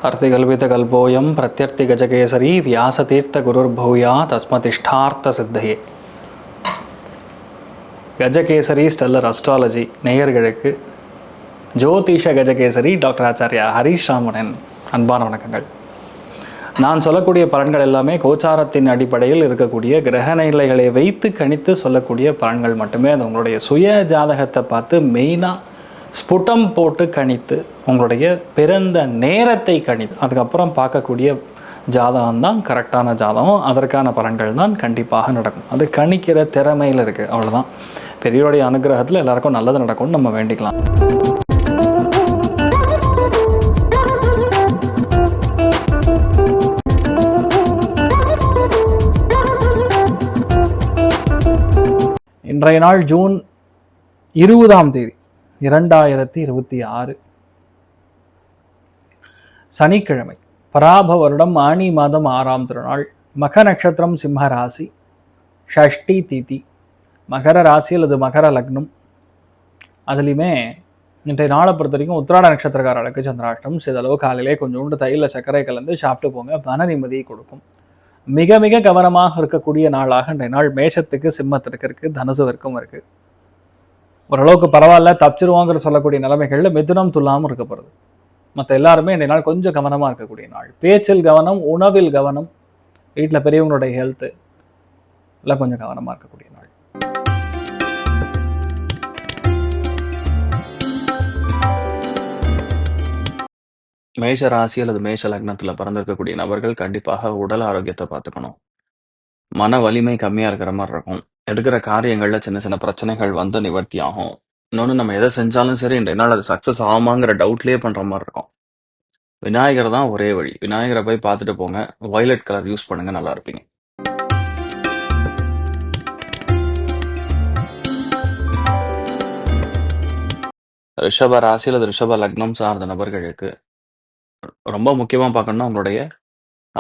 अर्तिकल्पितकल्पोऽयं प्रत्यर्थिगजकेसरी व्यासतीर्थगुरुर्भूया தஸ்மதிஷ்டார்த்த Gajakesari stellar astrology நேயர்களுக்கு ஜோதிஷ Gajakesari doctor Acharya Harish ராமனின் அன்பான வணக்கங்கள். நான் சொல்லக்கூடிய பலன்கள் எல்லாமே கோச்சாரத்தின் அடிப்படையில் இருக்கக்கூடிய கிரக நிலைகளை வைத்து கணித்து சொல்லக்கூடிய பலன்கள் மட்டுமே. அது உங்களுடைய சுய ஜாதகத்தை பார்த்து மெயினாக ஸ்புட்டம் போட்டு கணித்து உங்களுடைய பிறந்த நேரத்தை கணித்து அதுக்கப்புறம் பார்க்கக்கூடிய ஜாதகம் தான் கரெக்டான ஜாதகம். அதற்கான பலன்கள் தான் கண்டிப்பாக நடக்கும். அது கணிக்கிற திறமையில் இருக்குது, அவ்வளோதான். பெரியோருடைய அனுகிரகத்தில் எல்லாருக்கும் நல்லது நடக்கும்னு நம்ம வேண்டிக்கலாம். இன்றைய நாள் ஜூன் 20 2026 சனிக்கிழமை, பராப வருடம் ஆனி மாதம் 6ஆம் திருநாள், மக நட்சத்திரம், சிம்ம ராசி, ஷஷ்டி திதி, மகர ராசி அல்லது மகர லக்னம். அதுலேயுமே இன்றைய நாளை பொறுத்த வரைக்கும் உத்திராட நட்சத்திரக்காரர்களுக்கு சந்திராஷ்டம். சிதளவு காலையிலே கொஞ்சோண்டு தையில் சர்க்கரை கலந்து சாப்பிட்டு போங்க, மன நிம்மதியை கொடுக்கும். மிக மிக கவனமாக இருக்கக்கூடிய நாளாக இன்றைய நாள் மேஷத்துக்கு சிம்மத்திற்கு இருக்குது, தனுசுவிற்கும் இருக்குது. ஓரளவுக்கு பரவாயில்ல, தப்பிச்சிருவோங்கிற சொல்லக்கூடிய நிலைமைகளில் மிதுனம் துல்லாமல் இருக்கப்படுது. மற்ற எல்லாருமே இன்றைய நாள் கொஞ்சம் கவனமாக இருக்கக்கூடிய நாள். பேச்சில் கவனம், உணவில் கவனம், வீட்டில் பெரியவங்களுடைய ஹெல்த்து எல்லாம் கொஞ்சம் கவனமாக இருக்கக்கூடிய நாள். மேஷ ராசி அல்லது மேஷ லக்னத்தில் பிறந்திருக்கக்கூடிய நபர்கள் கண்டிப்பாக உடல் ஆரோக்கியத்தை பார்த்துக்கணும். மன வலிமை கம்மியாக இருக்கிற மாதிரி இருக்கும். எடுக்கிற காரியங்களில் சின்ன சின்ன பிரச்சனைகள் வந்து நிவர்த்தி ஆகும். இன்னொன்று, நம்ம எதை செஞ்சாலும் சரி இன்றைய நாள் அது சக்ஸஸ் ஆகுமாங்கிற டவுட்லேயே பண்ணுற மாதிரி இருக்கும். விநாயகர் தான் ஒரே வழி. விநாயகரை போய் பார்த்துட்டு போங்க. வயலட் கலர் யூஸ் பண்ணுங்க, நல்லா இருப்பீங்க. ரிஷப ராசி அல்லது ரிஷப லக்னம் சார்ந்த நபர்களுக்கு ரொம்ப முக்கியமாக பார்க்கணும்னா உங்களுடைய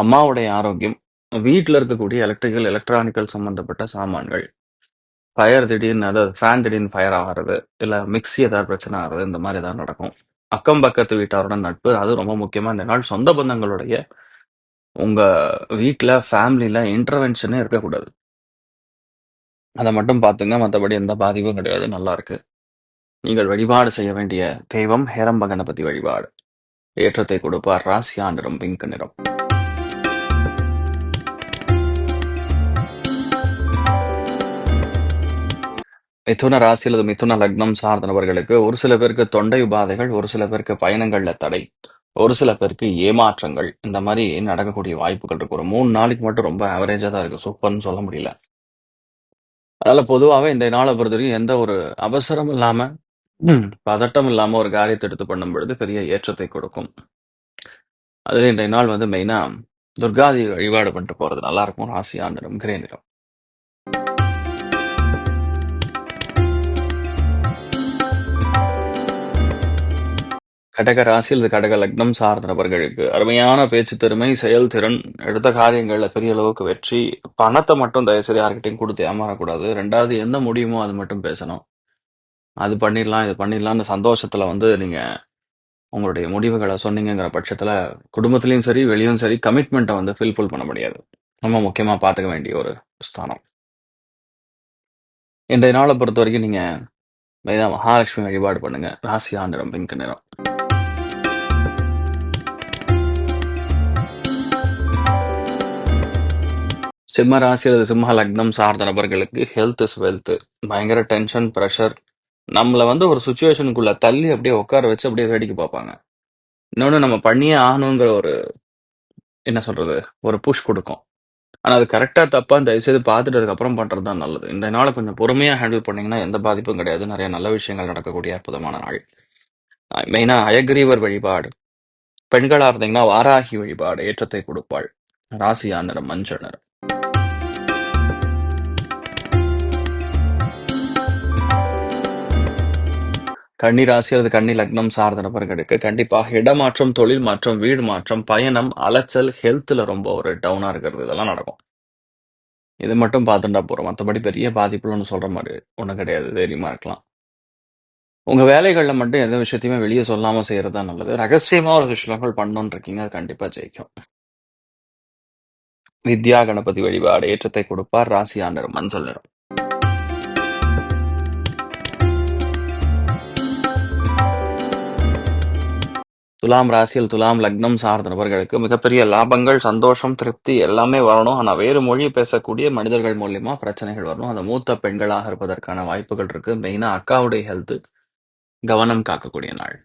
அம்மாவுடைய ஆரோக்கியம், வீட்டில் இருக்கக்கூடிய எலக்ட்ரிக்கல் எலக்ட்ரானிக்கல் சம்மந்தப்பட்ட சாமான்கள், ஃபயர் திடீர்னு, அதாவது ஃபேன் திடீர்னு ஃபயர் ஆகிறது, இல்லை மிக்ஸி ஏதாவது பிரச்சனை ஆகிறது, இந்த மாதிரி ஏதாவது நடக்கும். அக்கம் பக்கத்து வீட்டாருடன் நட்பு, அது ரொம்ப முக்கியமாக இந்த நாள். சொந்த பந்தங்களுடைய உங்கள் வீட்டில் ஃபேமிலியில் இன்டர்வென்ஷனே இருக்கக்கூடாது, அதை மட்டும் பார்த்துங்க. மற்றபடி எந்த பாதிப்பும் கிடையாது, நல்லா இருக்கு. நீங்கள் வழிபாடு செய்ய வேண்டிய தெய்வம் ஹேரம்ப கணபதி வழிபாடு. ஏற்றத்தை கொடுப்பார். ராசியா நிறம் பிங்க் நிறம். மிதுன ராசி அல்லது மிதுன லக்னம் சார்ந்த நபர்களுக்கு ஒரு சில பேருக்கு தொண்டை உபாதைகள், ஒரு சில பேருக்கு பயணங்கள்ல தடை, ஒரு சில பேருக்கு ஏமாற்றங்கள், இந்த மாதிரி நடக்கக்கூடிய வாய்ப்புகள் இருக்கு. ஒரு 3 நாளைக்கு மட்டும் ரொம்ப ஆவரேஜா தான் இருக்கு, சூப்பர்னு சொல்ல முடியல. அதனால பொதுவாகவே இந்த நாளை பொறுத்த வரைக்கும் எந்த ஒரு அவசரம் இல்லாம பதட்டம் இல்லாம ஒரு காரியத்தை எடுத்து பண்ணும் பொழுது பெரிய ஏற்றத்தை கொடுக்கும். அதுல இன்றைய நாள் வந்து மெயினா துர்காதி வழிபாடு பண்ணிட்டு போறது நல்லா இருக்கும். ராசியா நிறம் கிரே நிறம். கடக ராசி அல்லது கடக லக்னம் சார்ந்த நபர்களுக்கு அருமையான பேச்சு திறமை, செயல்திறன், எடுத்த காரியங்கள்ல பெரிய அளவுக்கு வெற்றி. பணத்தை மட்டும் தயவுசெய்து யார்கிட்டையும் கொடுத்து ஏமாறக்கூடாது. 2வது, எந்த முடியுமோ அது மட்டும் பேசணும். அது பண்ணிடலாம், இது பண்ணிடலாம்னு சந்தோஷத்துல வந்து நீங்க உங்களுடைய முடிவுகளை சொன்னீங்கிற பட்சத்துல குடும்பத்திலையும் சரி வெளியும் சரி கமிட்மெண்ட்டை வந்து ஃபில்ஃபுல் பண்ண முடியாது. ரொம்ப முக்கியமா பார்த்துக்க வேண்டிய ஒரு ஸ்தானம். இன்றைய நாளை பொறுத்த வரைக்கும் நீங்க மகாலட்சுமி வழிபாடு பண்ணுங்க. ராசியா நிறம் பிங்க் நிறம். சிம்ம ராசி அல்லது சிம்ம லக்னம் சார்ந்த நபர்களுக்கு ஹெல்த் இஸ் வெல்த். பயங்கர டென்ஷன், ப்ரெஷர், நம்மளை வந்து ஒரு சுச்சுவேஷனுக்குள்ள தள்ளி அப்படியே உட்கார வச்சு அப்படியே வேடிக்கை பார்ப்பாங்க. இன்னொன்று, நம்ம பண்ணியே ஆகணுங்கிற ஒரு என்ன சொல்றது, ஒரு புஷ் கொடுக்கும். ஆனால் அது கரெக்டாக தப்பான்னு தயவுசெய்து பார்த்துட்டு அதுக்கப்புறம் பண்ணுறது தான் நல்லது. இந்த நாளை கொஞ்சம் பொறுமையாக ஹேண்டில் பண்ணிங்கன்னா எந்த பாதிப்பும் கிடையாது. நிறைய நல்ல விஷயங்கள் நடக்கக்கூடிய அற்புதமான நாள். மெயினாக அயக்ரீவர் வழிபாடு, பெண்களாக இருந்தீங்கன்னா வாராகி வழிபாடு ஏற்றத்தை கொடுப்பாள். ராசியா நிறம் மஞ்சள் நிறம். கன்னி ராசி அல்லது கன்னி லக்னம் சார்ந்த நபர்களுக்கு கண்டிப்பாக இடமாற்றம், தொழில் மாற்றம், வீடு மாற்றம், பயணம், அலைச்சல், ஹெல்த்தில் ரொம்ப ஒரு டவுனாக இருக்கிறது, இதெல்லாம் நடக்கும். இது மட்டும் பார்த்துட்டா போகிறோம். மற்றபடி பெரிய பாதிப்புன்னு சொல்கிற மாதிரி ஒன்றும் கிடையாது, தைரியமாக இருக்கலாம். உங்கள் வேலைகளில் மட்டும் எந்த விஷயத்தையுமே வெளியே சொல்லாமல் செய்கிறது தான் நல்லது. ரகசியமாக ஒரு விஷயங்கள் பண்ணணுன்னு இருக்கீங்க, அது கண்டிப்பாக ஜெயிக்கும். வித்யா கணபதி வழிபாடு ஏற்றத்தை கொடுப்பார். ராசியா நிறம் மஞ்சள் நிறம். துலாம் ராசியில் துலாம் லக்னம் சார்ந்த நபர்களுக்கு மிகப்பெரிய லாபங்கள், சந்தோஷம், திருப்தி எல்லாமே வரணும். ஆனால் வேறு மொழி பேசக்கூடிய மனிதர்கள் மூலியமா பிரச்சனைகள் வரணும். அந்த மூத்த பெண்களாக இருப்பதற்கான வாய்ப்புகள் இருக்கு. மெயினாக அக்காவுடைய ஹெல்த் கவனம் காக்கக்கூடிய நாள்.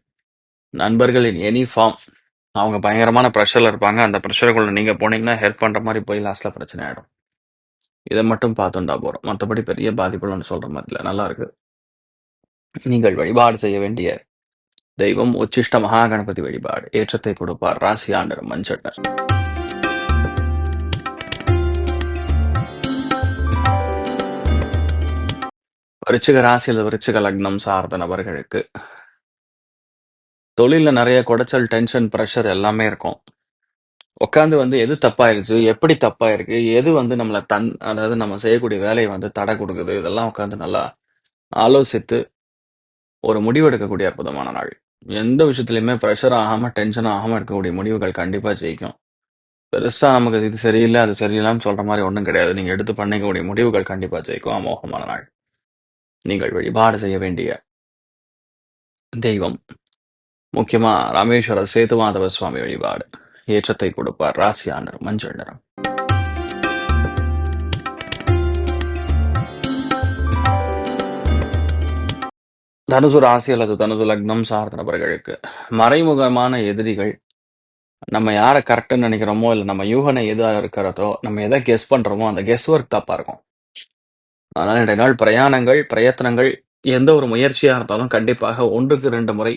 நண்பர்களின் எனி ஃபார்ம் அவங்க பயங்கரமான ப்ரெஷரில் இருப்பாங்க. அந்த ப்ரெஷருக்குள்ள நீங்கள் போனீங்கன்னா ஹெல்ப் பண்ணுற மாதிரி போய் லாஸ்ட்டில் பிரச்சனை ஆகிடும். இதை மட்டும் பார்த்துட்டா போகிறோம். மற்றபடி பெரிய பாதிப்புகள்னு சொல்கிற மாதிரி இல்லை, நல்லா இருக்கு. நீங்கள் வழிபாடு செய்ய வேண்டிய தெய்வம் உச்சிஷ்ட மகா கணபதி வழிபாடு ஏற்றத்தை கொடுப்பார். ராசியா நிறம் மஞ்சள் நிறம். விருச்சிக ராசியில் விருச்சிக லக்னம் சார்ந்த நபர்களுக்கு தொழிலில் நிறைய குடைச்சல், டென்ஷன், ப்ரெஷர் எல்லாமே இருக்கும். உட்காந்து எது தப்பாயிருச்சு, எப்படி தப்பாயிருக்கு, எது நம்மளை அதாவது நம்ம செய்யக்கூடிய வேலையை தடை கொடுக்குது, இதெல்லாம் உட்காந்து நல்லா ஆலோசித்து ஒரு முடிவு எடுக்கக்கூடிய அற்புதமான நாள். எந்த விஷயத்துலையுமே ப்ரெஷர் ஆகாமல், டென்ஷன் ஆகாமல் இருக்கக்கூடிய முடிவுகள் கண்டிப்பாக ஜெயிக்கும். பெருசாக நமக்கு இது சரியில்லை, அது சரியில்லைன்னு சொல்கிற மாதிரி ஒன்றும் கிடையாது. நீங்கள் எடுத்து பண்ணிக்கக்கூடிய முடிவுகள் கண்டிப்பாக ஜெயிக்கும். அமோகமான நாள். நீங்கள் வழிபாடு செய்ய வேண்டிய தெய்வம் முக்கியமா ராமேஸ்வர சேதுமாதவ சுவாமி வழிபாடு ஏற்றத்தை கொடுப்பார். ராசியா நிறம் மஞ்சள் நிறம். தனுசு ராசி அல்லது தனுசு லக்னம் சார்ந்த நபர்களுக்கு மறைமுகமான எதிரிகள், நம்ம யாரை கரெக்டுன்னு நினைக்கிறோமோ, இல்லை நம்ம யூகனை எதாக இருக்கிறதோ, நம்ம எதை கெஸ் பண்ணுறோமோ அந்த கெஸ் ஒர்க் தப்பாக இருக்கும். அதனால் இன்றைய நாள் பிரயாணங்கள், பிரயத்தனங்கள், எந்த ஒரு முயற்சியாக இருந்தாலும் கண்டிப்பாக 1க்கு 2 முறை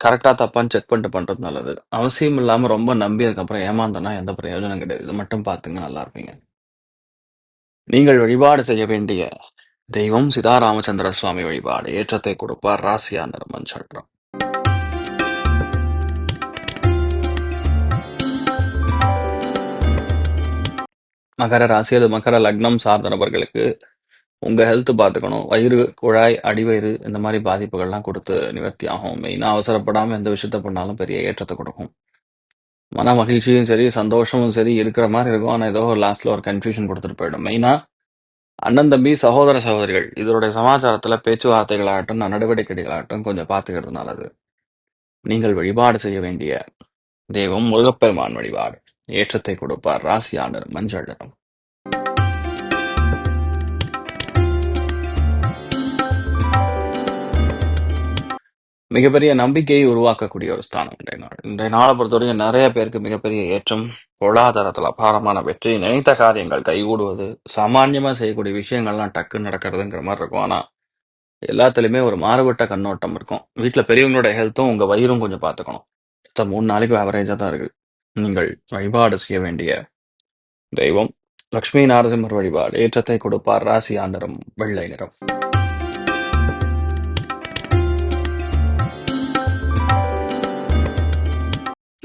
கரெக்டாக தப்பான்னு செக் பண்ணிட்டு பண்ணுறது நல்லது. அவசியம் இல்லாமல் ரொம்ப நம்பி அதுக்கப்புறம் ஏமாந்தோன்னா எந்த பிரயோஜனம் கிடையாது. இது மட்டும் பார்த்துங்க, நல்லா இருப்பீங்க. நீங்கள் வழிபாடு செய்ய வேண்டிய தெய்வம் சீதாராமச்சந்திர சுவாமி வழிபாடு ஏற்றத்தை கொடுப்பார். ராசியா நிறம் மஞ்சள் நிறம். மகர ராசி அல்லது மகர லக்னம் சார்ந்த நபர்களுக்கு உங்கள் ஹெல்த் பார்த்துக்கணும். வயிறு, குழாய், அடிவயிறு இந்த மாதிரி பாதிப்புகள்லாம் கொடுத்து நிவர்த்தி ஆகும். மெயினாக அவசரப்படாமல் எந்த விஷயத்த பண்ணாலும் பெரிய ஏற்றத்தை கொடுக்கும். மன மகிழ்ச்சியும் சரி, சந்தோஷமும் சரி இருக்கிற மாதிரி இருக்கும். ஆனால் ஏதோ ஒரு லாஸ்ட்டில் ஒரு கன்ஃபியூஷன் கொடுத்துட்டு போயிடும். மெயினாக அண்ணன் தம்பி, சகோதர சகோதரிகள் இதனுடைய சமாச்சாரத்தில் பேச்சுவார்த்தைகளாகட்டும், நடவடிக்கைகளாகட்டும் கொஞ்சம் பார்த்துக்கிறது நல்லது. நீங்கள் வழிபாடு செய்ய வேண்டிய தெய்வம் முருகப்பெருமான் வழிபாடு ஏற்றத்தை கொடுப்பார். ராசியா நிறம் மஞ்சள் நிறம். மிகப்பெரிய நம்பிக்கையை உருவாக்கக்கூடிய ஒரு ஸ்தானம் இன்றைய நாள். இன்றைய நாளை பொறுத்தவரைக்கும் நிறைய பேருக்கு மிகப்பெரிய ஏற்றம், பொருளாதாரத்தில் அபாரமான வெற்றி, நினைத்த காரியங்கள் கைகூடுவது, சாமானியமாக செய்யக்கூடிய விஷயங்கள்லாம் டக்குன்னு நடக்கிறதுங்கிற மாதிரி இருக்கும். ஆனால் எல்லாத்துலேயுமே ஒரு மாறுபட்ட கண்ணோட்டம் இருக்கும். வீட்டில் பெரியவங்களோட ஹெல்த்தும் உங்கள் வயிறும் கொஞ்சம் பார்த்துக்கணும். 3 நாளைக்கு ஆவரேஜாக தான் இருக்குது. நீங்கள் வழிபாடு செய்ய வேண்டிய தெய்வம் லக்ஷ்மி நாரசிம்மர் வழிபாடு ஏற்றத்தை கொடுப்பார். ராசியா நிறம் வெள்ளை நிறம்.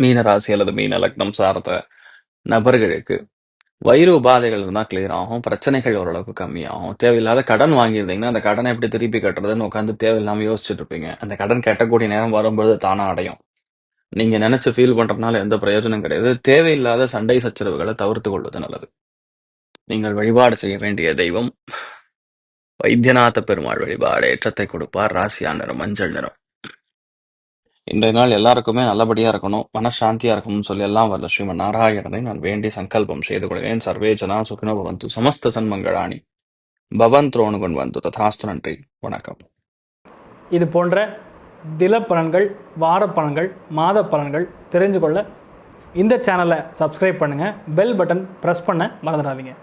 மீன ராசி அல்லது மீன லக்னம் சார்ந்த நபர்களுக்கு வயிறு உபாதைகள் இருந்தால் கிளியர் ஆகும். பிரச்சனைகள் ஓரளவுக்கு கம்மியாகும். தேவையில்லாத கடன் வாங்கியிருந்தீங்கன்னா அந்த கடனை எப்படி திருப்பி கட்டுறதுன்னு உட்காந்து தேவையில்லாமல் யோசிச்சுட்டு இருப்பீங்க. அந்த கடன் கட்டக்கூடிய நேரம் வரும்பொழுது தானாக அடையும். நீங்கள் நினச்சி ஃபீல் பண்ணுறதுனால எந்த பிரயோஜனம் கிடையாது. தேவையில்லாத சண்டை சச்சரவுகளை தவிர்த்து கொள்வது நல்லது. நீங்கள் வழிபாடு செய்ய வேண்டிய தெய்வம் வைத்தியநாத பெருமாள் வழிபாடு ஏற்றத்தை கொடுப்பார். ராசியா நிறம் மஞ்சள் நிறம். இன்றைய நாள் எல்லாருக்குமே நல்லபடியாக இருக்கணும், மனசாந்தியாக இருக்கணும்னு சொல்லி எல்லாம் வரல ஸ்ரீமன் நாராயணனை நான் வேண்டி சங்கல்பம் செய்து கொள்கிறேன். சர்வே ஜனா சுகினோ பவந்து, சமஸ்த சன்மங்களாணி பவந்த்ரோணு கொண்டு வந்து ததாஸ்து. நன்றி, வணக்கம். இது போன்ற தில பலன்கள், வார பலன்கள், மாத பலன்கள் தெரிஞ்சு கொள்ள இந்த சேனலை சப்ஸ்கிரைப் பண்ணுங்கள். பெல் பட்டன் ப்ரெஸ் பண்ண மறந்துடாதீங்க.